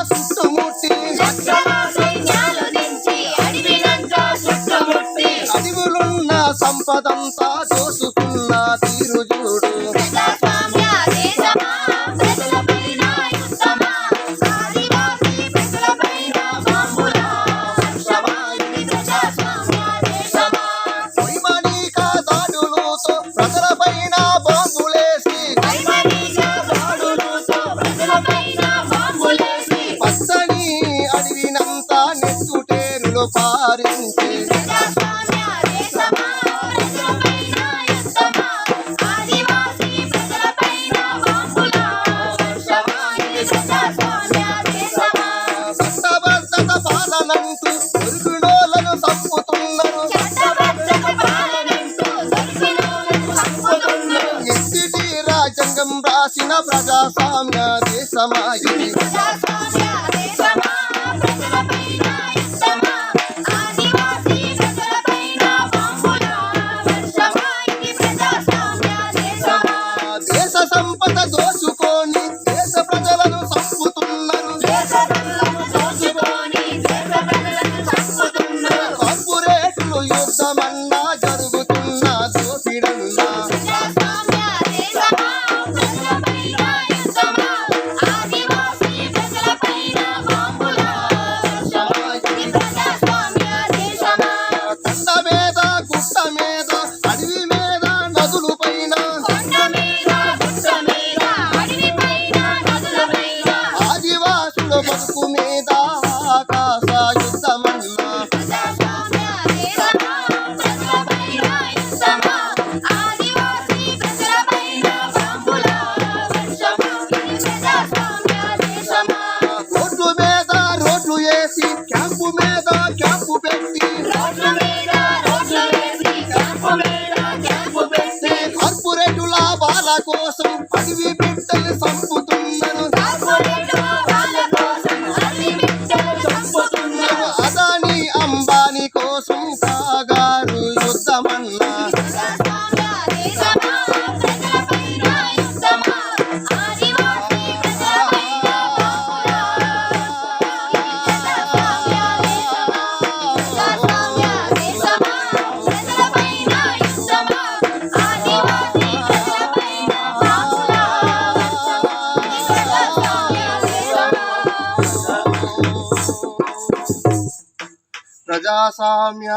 చుట్టుముట్టి అడవులున్న సంపదంతా దోసుకున్న తీరు చూడు. వైమానిక దాడులతో ప్రజలపైన బాంబులేసి పచ్చని అడవినంతా నెత్తుటేరులో పారించి చట్టబద్ధత పాలనంటూ దొరికినోళ్లను చంపుతున్నారు. ఎత్తిటి రాజ్యాంగం రాసిన ప్రజాస్వామ్య దేశమాయి. దేశ సంపద దోచుకొని దేశ ప్రజలను చంపుతున్నారు. కార్పొరేట్లు యుద్ధమన్నా జరుగుతున్న దోపిడన్నా కొండ మీద గుట్ట మీద అడవి మీద నదుల పైన ఆదివాసుల బతుకు మీద ఆకాశ యుద్ధమన్నా రోడ్లు మీద రోడ్లు వేసి క్యాంపు మీద క్యాంపు పెట్టి కార్పొరేటు లాభాల కోసం అడవి బిడ్డలు చంపుతున్నారు. అదాని అంబానీ కోసం సాగారు యుద్ధమన్నా. ప్రజాస్వామ్య